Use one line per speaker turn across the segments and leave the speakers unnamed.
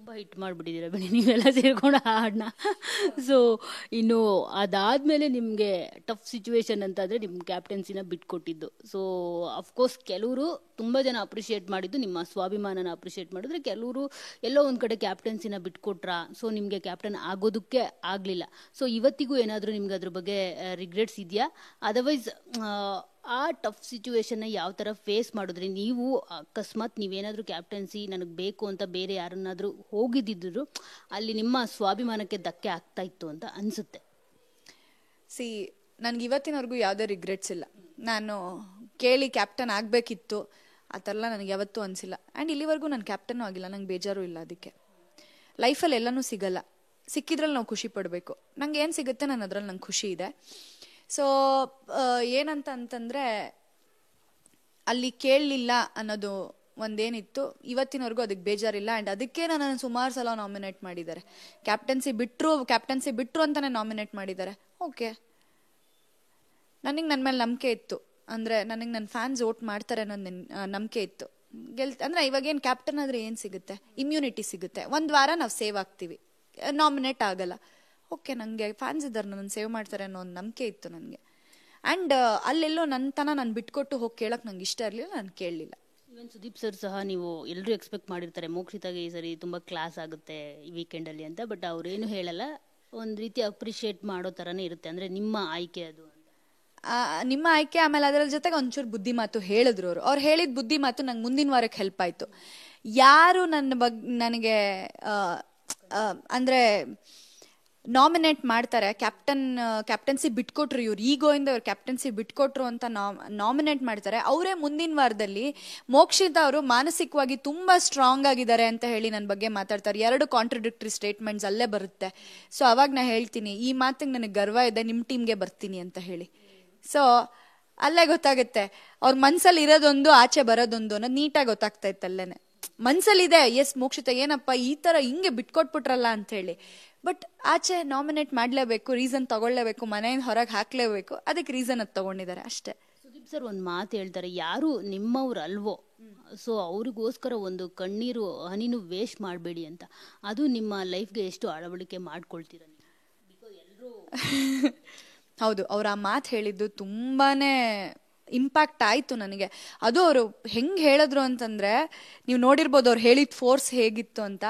ತುಂಬ ಹಿಟ್ ಮಾಡಿಬಿಟ್ಟಿದ್ದೀರ ಬಿಡಿ ನೀವೆಲ್ಲ ಸೇರ್ಕೊಂಡು ಹಾಡನ್ನ. ಸೊ ಇನ್ನು ಅದಾದಮೇಲೆ ನಿಮಗೆ ಟಫ್ ಸಿಚುವೇಶನ್ ಅಂತಂದರೆ ನಿಮ್ಮ ಕ್ಯಾಪ್ಟನ್ಸಿನ ಬಿಟ್ಕೊಟ್ಟಿದ್ದು. ಸೊ ಅಫ್ಕೋರ್ಸ್ ಕೆಲವರು ತುಂಬ ಜನ ಅಪ್ರಿಷಿಯೇಟ್ ಮಾಡಿದ್ದು ನಿಮ್ಮ ಸ್ವಾಭಿಮಾನನ ಅಪ್ರಿಷಿಯೇಟ್ ಮಾಡಿದ್ರೆ, ಕೆಲವರು ಎಲ್ಲೋ ಒಂದು ಕಡೆ ಕ್ಯಾಪ್ಟನ್ಸಿನ ಬಿಟ್ಕೊಟ್ರಾ, ಸೊ ನಿಮಗೆ ಕ್ಯಾಪ್ಟನ್ ಆಗೋದಕ್ಕೆ ಆಗಲಿಲ್ಲ. ಸೊ ಇವತ್ತಿಗೂ ಏನಾದರೂ ನಿಮ್ಗೆ ಅದ್ರ ಬಗ್ಗೆ ರಿಗ್ರೆಟ್ಸ್ ಇದೆಯಾ? ಅದರ್ವೈಸ್ ಆ ಟಫ್ ಸಿಚುವೇಶನ್ನ ಯಾವ ಥರ ಫೇಸ್ ಮಾಡಿದ್ರಿ ನೀವು? ಅಕಸ್ಮಾತ್ ನೀವೇನಾದರೂ ಕ್ಯಾಪ್ಟನ್ಸಿ ನನಗೆ ಬೇಕು ಅಂತ ಬೇರೆ ಯಾರನ್ನಾದರೂ ಹೋಗಿದ್ದಿದ್ರು ಅಲ್ಲಿ ನಿಮ್ಮ ಸ್ವಾಭಿಮಾನಕ್ಕೆ ಧಕ್ಕೆ ಆಗ್ತಾ ಇತ್ತು ಅಂತ ಅನಿಸುತ್ತೆ.
ನನಗೆ ಇವತ್ತಿನವರೆಗೂ ಯಾವುದೇ ರಿಗ್ರೆಟ್ಸ್ ಇಲ್ಲ. ನಾನು ಕೇಳಿ ಕ್ಯಾಪ್ಟನ್ ಆಗಬೇಕಿತ್ತು ಆ ಥರ ಎಲ್ಲ ನನಗೆ ಯಾವತ್ತೂ ಅನಿಸಿಲ್ಲ. ಆ್ಯಂಡ್ ಇಲ್ಲಿವರೆಗೂ ನಾನು ಕ್ಯಾಪ್ಟನ್ನೂ ಆಗಿಲ್ಲ, ನಂಗೆ ಬೇಜಾರು ಇಲ್ಲ. ಅದಕ್ಕೆ ಲೈಫಲ್ಲಿ ಎಲ್ಲನೂ ಸಿಗಲ್ಲ, ಸಿಕ್ಕಿದ್ರಲ್ಲಿ ನಾವು ಖುಷಿ ಪಡಬೇಕು. ನಂಗೆ ಏನು ಸಿಗುತ್ತೆ ನಾನು ಅದರಲ್ಲಿ ನಂಗೆ ಖುಷಿ ಇದೆ. ಸೊ ಏನಂತಂದರೆ ಅಲ್ಲಿ ಕೇಳಲಿಲ್ಲ ಅನ್ನೋದು ಒಂದೇನಿತ್ತು, ಇವತ್ತಿನವರೆಗೂ ಅದಕ್ಕೆ ಬೇಜಾರಿಲ್ಲ. ಆ್ಯಂಡ್ ಅದಕ್ಕೆ ನನ್ನನ್ನು ಸುಮಾರು ಸಲ ನಾಮಿನೇಟ್ ಮಾಡಿದ್ದಾರೆ. ಕ್ಯಾಪ್ಟನ್ಸಿ ಬಿಟ್ಟರು ಅಂತಲೇ ನಾಮಿನೇಟ್ ಮಾಡಿದ್ದಾರೆ. ಓಕೆ, ನನಗೆ ನನ್ನ ಮೇಲೆ ನಂಬಿಕೆ ಇತ್ತು, ಅಂದರೆ ನನಗೆ ನನ್ನ ಫ್ಯಾನ್ಸ್ ವೋಟ್ ಮಾಡ್ತಾರೆ ಅನ್ನೋದು ನಂಬಿಕೆ ಇತ್ತು. ಅಂದರೆ ಇವಾಗೇನು ಕ್ಯಾಪ್ಟನ್ ಆದರೆ ಏನು ಸಿಗುತ್ತೆ? ಇಮ್ಯುನಿಟಿ ಸಿಗುತ್ತೆ. ಒಂದು ವಾರ ನಾವು ಸೇವ್ ಆಗ್ತೀವಿ, ನಾಮಿನೇಟ್ ಆಗಲ್ಲ. ಓಕೆ, ನನಗೆ ಫ್ಯಾನ್ಸ್ ಇದ್ದಾರೆ, ನನ್ನ ಸೇವ್ ಮಾಡ್ತಾರೆ ಅನ್ನೋ ಒಂದು ನಂಬಿಕೆ ಇತ್ತು ನನಗೆ. ಆ್ಯಂಡ್ ಅಲ್ಲೆಲ್ಲೋ ನಾನು ಬಿಟ್ಕೊಟ್ಟು ಹೋಗಿ ಕೇಳೋಕ್ಕೆ ನಂಗೆ ಇಷ್ಟ ಇರಲಿಲ್ಲ, ನಾನು ಕೇಳಲಿಲ್ಲ.
ಈವನ್ ಸುದೀಪ್ ಸರ್ ಸಹ ನೀವು ಎಲ್ಲರೂ ಎಕ್ಸ್ಪೆಕ್ಟ್ ಮಾಡಿರ್ತಾರೆ ಮೋಕ್ಷಿತಾಗೆ ಈ ಸರಿ ತುಂಬ ಕ್ಲಾಸ್ ಆಗುತ್ತೆ ಈ ವೀಕೆಂಡಲ್ಲಿ ಅಂತ, ಬಟ್ ಅವ್ರೇನು ಹೇಳಲ್ಲ, ಒಂದು ರೀತಿ ಅಪ್ರಿಷಿಯೇಟ್ ಮಾಡೋ ಥರನೇ ಇರುತ್ತೆ. ಅಂದರೆ ನಿಮ್ಮ ಆಯ್ಕೆ ಅದು ಅಂತ.
ನಿಮ್ಮ ಆಯ್ಕೆ. ಆಮೇಲೆ ಅದರ ಜೊತೆಗೆ ಒಂಚೂರು ಬುದ್ಧಿ ಮಾತು ಹೇಳಿದ್ರು ಅವ್ರು ಹೇಳಿದ ಬುದ್ಧಿ ಮಾತು ನಂಗೆ ಮುಂದಿನ ವಾರಕ್ಕೆ ಹೆಲ್ಪ್ ಆಯಿತು. ಯಾರು ನನಗೆ ಅಂದರೆ ನಾಮಿನೇಟ್ ಮಾಡ್ತಾರೆ, ಕ್ಯಾಪ್ಟನ್ಸಿ ಬಿಟ್ಕೊಟ್ರು, ಇವ್ರು ಈಗೋಯಿಂದ ಅವ್ರು ಕ್ಯಾಪ್ಟನ್ಸಿ ಬಿಟ್ಕೊಟ್ರು ಅಂತ ನಾಮಿನೇಟ್ ಮಾಡ್ತಾರೆ, ಅವರೇ ಮುಂದಿನ ವಾರದಲ್ಲಿ ಮೋಕ್ಷಿತಾ ಅವರು ಮಾನಸಿಕವಾಗಿ ತುಂಬ ಸ್ಟ್ರಾಂಗ್ ಆಗಿದ್ದಾರೆ ಅಂತ ಹೇಳಿ ನನ್ನ ಬಗ್ಗೆ ಮಾತಾಡ್ತಾರೆ. 2 ಕಾಂಟ್ರಡಿಕ್ಟರಿ ಸ್ಟೇಟ್ಮೆಂಟ್ಸ್ ಅಲ್ಲೇ ಬರುತ್ತೆ. ಸೊ ಅವಾಗ ನಾ ಹೇಳ್ತೀನಿ, ಈ ಮಾತಿಗೆ ನನಗೆ ಗರ್ವ ಇದೆ, ನಿಮ್ಮ ಟೀಮ್ಗೆ ಬರ್ತೀನಿ ಅಂತ ಹೇಳಿ. ಸೊ ಅಲ್ಲೇ ಗೊತ್ತಾಗುತ್ತೆ ಅವ್ರ ಮನ್ಸಲ್ಲಿ ಇರೋದೊಂದು ಆಚೆ ಬರೋದೊಂದು ಅನ್ನೋದು ನೀಟಾಗಿ ಗೊತ್ತಾಗ್ತಾ ಇತ್ತು ಅಲ್ಲೇನೆ. ಮನ್ಸಲ್ಲಿದೆ ಎಸ್ ಮೋಕ್ಷಿತಾ ಏನಪ್ಪ ಈ ಥರ ಹಿಂಗೆ ಬಿಟ್ಕೊಟ್ಬಿಟ್ರಲ್ಲ ಅಂತ ಹೇಳಿ, ಬಟ್ ಆಚೆ ನಾಮಿನೇಟ್ ಮಾಡಲೇಬೇಕು, ರೀಸನ್ ತಗೊಳ್ಳೇಬೇಕು, ಮನೆಯಿಂದ ಹೊರಗೆ ಹಾಕ್ಲೇಬೇಕು, ಅದಕ್ಕೆ ರೀಸನ್ ಅದು ತಗೊಂಡಿದ್ದಾರೆ ಅಷ್ಟೇ.
ಸುದೀಪ್ ಸರ್ ಒಂದು ಮಾತು ಹೇಳ್ತಾರೆ, ಯಾರು ನಿಮ್ಮವ್ರು ಅಲ್ವೋ ಸೊ ಅವ್ರಿಗೋಸ್ಕರ ಒಂದು ಕಣ್ಣೀರು ಹನಿನೂ ವೇಸ್ಟ್ ಮಾಡಬೇಡಿ ಅಂತ. ಅದು ನಿಮ್ಮ ಲೈಫ್ಗೆ ಎಷ್ಟು ಅಳವಡಿಕೆ ಮಾಡ್ಕೊಳ್ತೀರ ನೀವು? ಬಿಕಾಸ್ ಎಲ್ಲರೂ
ಹೌದು, ಅವ್ರು ಆ ಮಾತು ಹೇಳಿದ್ದು ತುಂಬಾ ಇಂಪ್ಯಾಕ್ಟ್ ಆಯಿತು ನನಗೆ. ಅದು ಅವರು ಹೆಂಗೆ ಹೇಳಿದ್ರು ಅಂತಂದರೆ, ನೀವು ನೋಡಿರ್ಬೋದು ಅವ್ರು ಹೇಳಿದ ಫೋರ್ಸ್ ಹೇಗಿತ್ತು ಅಂತ.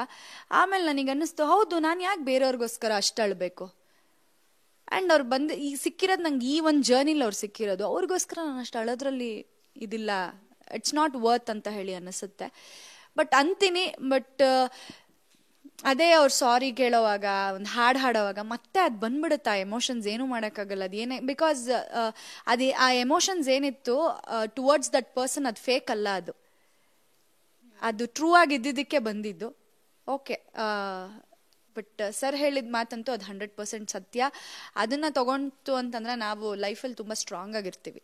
ಆಮೇಲೆ ನನಗೆ ಅನ್ನಿಸ್ತು, ಹೌದು ನಾನು ಯಾಕೆ ಬೇರೆಯವ್ರಿಗೋಸ್ಕರ ಅಷ್ಟು ಅಳಬೇಕು? ಆ್ಯಂಡ್ ಅವ್ರು ಬಂದು ಈಗ ಸಿಕ್ಕಿರೋದು ನಂಗೆ ಈ ಒಂದು ಜರ್ನಿಲಿ ಅವ್ರು ಸಿಕ್ಕಿರೋದು, ಅವ್ರಿಗೋಸ್ಕರ ನಾನು ಅಷ್ಟು ಅಳೋದ್ರಲ್ಲಿ ಇದಿಲ್ಲ, ಇಟ್ಸ್ ನಾಟ್ ವರ್ತ್ ಅಂತ ಹೇಳಿ ಅನ್ನಿಸುತ್ತೆ. ಬಟ್ ಅಂತೀನಿ, ಬಟ್ ಅದೇ ಅವ್ರು ಸಾರಿ ಕೇಳೋವಾಗ, ಒಂದು ಹಾಡು ಹಾಡೋವಾಗ ಮತ್ತೆ ಅದು ಬಂದ್ಬಿಡುತ್ತೆ. ಆ ಎಮೋಷನ್ಸ್ ಏನೂ ಮಾಡೋಕ್ಕಾಗಲ್ಲ. ಅದೇನೇ ಬಿಕಾಸ್ ಆ ಎಮೋಷನ್ಸ್ ಏನಿತ್ತು ಟುವರ್ಡ್ಸ್ ದಟ್ ಪರ್ಸನ್, ಅದು ಫೇಕ್ ಅಲ್ಲ, ಅದು ಟ್ರೂ ಆಗಿದ್ದಕ್ಕೆ ಬಂದಿದ್ದು. ಓಕೆ, ಬಟ್ ಸರ್ ಹೇಳಿದ ಮಾತಂತೂ ಅದು 100% ಸತ್ಯ. ಅದನ್ನು ತಗೊಂತು ಅಂತಂದರೆ ನಾವು ಲೈಫಲ್ಲಿ ತುಂಬ ಸ್ಟ್ರಾಂಗ್ ಆಗಿರ್ತೀವಿ.